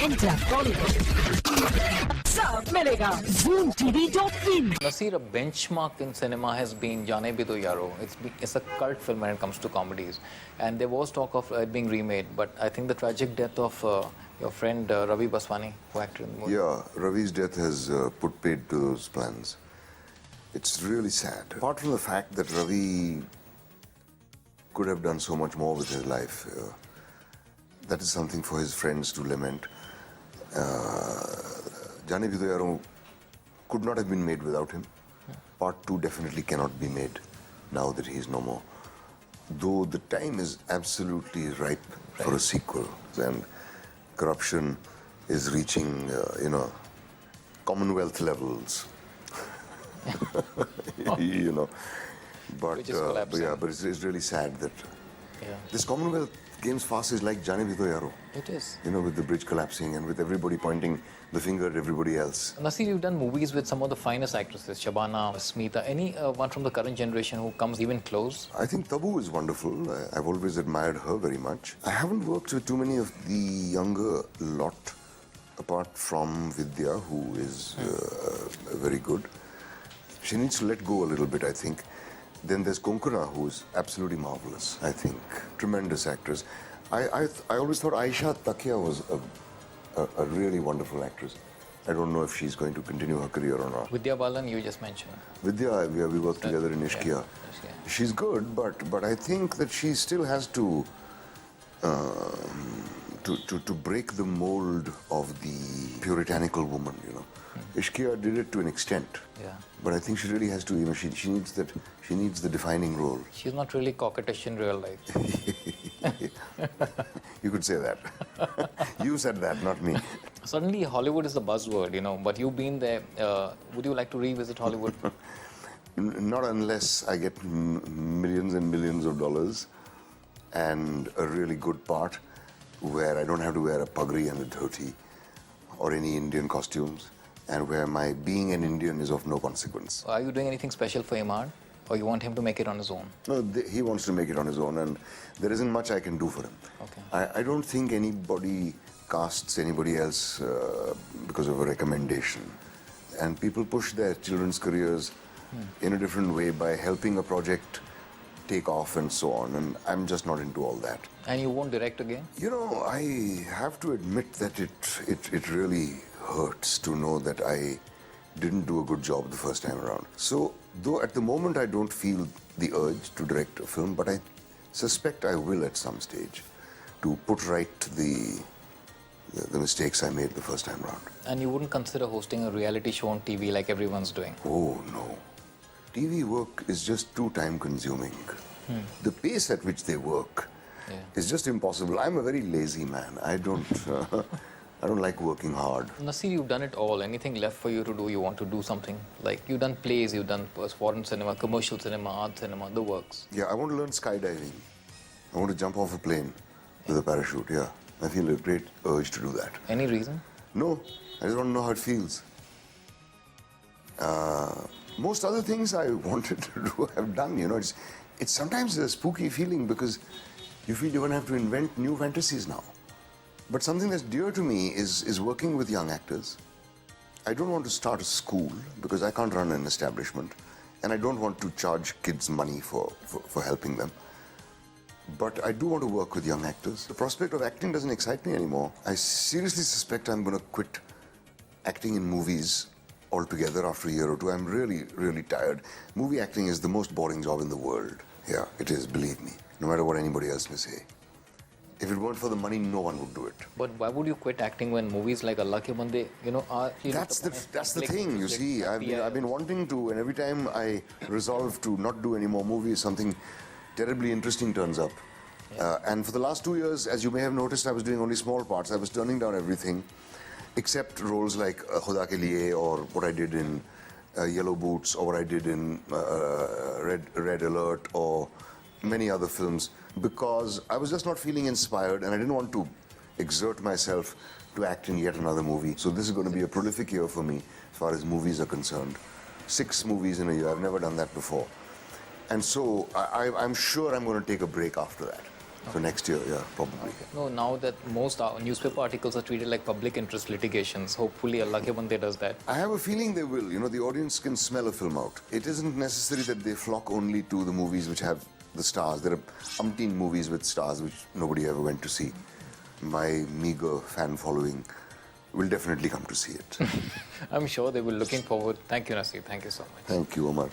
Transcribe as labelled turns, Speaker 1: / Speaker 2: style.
Speaker 1: Enter Bollywood. Sab milega. ZoomTV.in.
Speaker 2: Naseer, a benchmark in cinema has been Jaane Bhi To Yaro. It's a cult film when it comes to comedies. And there was talk of it being remade, but I think the tragic death of your friend Ravi Baswani, who acted in the movie.
Speaker 3: Yeah, Ravi's death has put paid to those plans. It's really sad. Apart from the fact that Ravi could have done so much more with his life, that is something for his friends to lament. Jaane Bhi To Yaro could not have been made without him. Part 2 definitely cannot be made now that he is no more. Though the time is absolutely ripe for a sequel, and corruption is reaching, Commonwealth levels. you know, but
Speaker 2: Which is collapsing.
Speaker 3: but it's really sad that this Commonwealth Games farce is like Jaane Bhi To Yaro.
Speaker 2: It is.
Speaker 3: You know, with the bridge collapsing and with everybody pointing the finger at everybody else.
Speaker 2: Naseer, you've done movies with some of the finest actresses, Shabana, Smita. Any one from the current generation who comes even close?
Speaker 3: I think Tabu is wonderful. I've always admired her very much. I haven't worked with too many of the younger lot, apart from Vidya, who is very good. She needs to let go a little bit, I think. Then there's Konkona, who's absolutely marvelous, I think. Tremendous actress. I always thought Aisha Takia was a really wonderful actress. I don't know if she's going to continue her career or not.
Speaker 2: Vidya Balan, you just mentioned.
Speaker 3: Vidya, we worked together in Ishqiya.
Speaker 2: Yeah.
Speaker 3: She's good, but I think that she still has to break the mold of the puritanical woman, you know. Ishqiya did it to an extent.
Speaker 2: Yeah.
Speaker 3: But I think she really has to, she needs that, she needs the defining role.
Speaker 2: She's not really coquettish in real life.
Speaker 3: You could say that. You said that, not me.
Speaker 2: Suddenly, Hollywood is the buzzword, you know, but you've been there. Would you like to revisit Hollywood?
Speaker 3: Not unless I get millions and millions of dollars and a really good part where I don't have to wear a pagri and a dhoti or any Indian costumes, and where my being an Indian is of no consequence.
Speaker 2: Are you doing anything special for Imad? Or you want him to make it on his own?
Speaker 3: No, he wants to make it on his own, and there isn't much I can do for him.
Speaker 2: Okay.
Speaker 3: I don't think anybody casts anybody else because of a recommendation. And people push their children's careers in a different way by helping a project take off and so on, and I'm just not into all that.
Speaker 2: And you won't direct again?
Speaker 3: You know, I have to admit that it really hurts to know that I didn't do a good job the first time around. So, though at the moment I don't feel the urge to direct a film, but I suspect I will at some stage to put right the mistakes I made the first time around.
Speaker 2: And you wouldn't consider hosting a reality show on TV like everyone's doing?
Speaker 3: Oh, no. TV work is just too time-consuming. The pace at which they work is just impossible. I'm a very lazy man. I don't like working hard.
Speaker 2: Naseer, you've done it all. Anything left for you to do? You want to do something? Like, you've done plays, you've done foreign cinema, commercial cinema, art cinema, the works.
Speaker 3: Yeah, I want to learn skydiving. I want to jump off a plane with a parachute, yeah. I feel a great urge to do that.
Speaker 2: Any reason?
Speaker 3: No, I just want to know how it feels. Most other things I wanted to do, I've done, you know. It's sometimes a spooky feeling because you feel you're going to have to invent new fantasies now. But something that's dear to me is working with young actors. I don't want to start a school because I can't run an establishment, and I don't want to charge kids money for helping them. But I do want to work with young actors. The prospect of acting doesn't excite me anymore. I seriously suspect I'm going to quit acting in movies altogether after a year or two. I'm really, really tired. Movie acting is the most boring job in the world. Yeah, it is, believe me, no matter what anybody else may say. If it weren't for the money, no one would do it.
Speaker 2: But why would you quit acting when movies like Allah Ke Bande, you know, are...
Speaker 3: That's the thing, you see. I've been wanting to, and every time I resolve to not do any more movies, something terribly interesting turns up. And for the last 2 years, as you may have noticed, I was doing only small parts. I was turning down everything, except roles like Khuda Ke Liye, or what I did in Yellow Boots, or what I did in Red Alert, or many other films, because I was just not feeling inspired, and I didn't want to exert myself to act in yet another movie. So this is going to be a prolific year for me as far as movies are concerned. 6 movies in a year. I've never done that before. And so I'm sure I'm going to take a break after that. So next year, yeah, probably.
Speaker 2: No, now that most newspaper articles are treated like public interest litigations, hopefully Allah ke bande does that.
Speaker 3: I have a feeling they will. You know, the audience can smell a film out. It isn't necessary that they flock only to the movies which have the stars. There are umpteen movies with stars which nobody ever went to see. My meager fan following will definitely come to see it.
Speaker 2: I'm sure they will. Looking forward. Thank you, Naseer. Thank you so much.
Speaker 3: Thank you, Omar.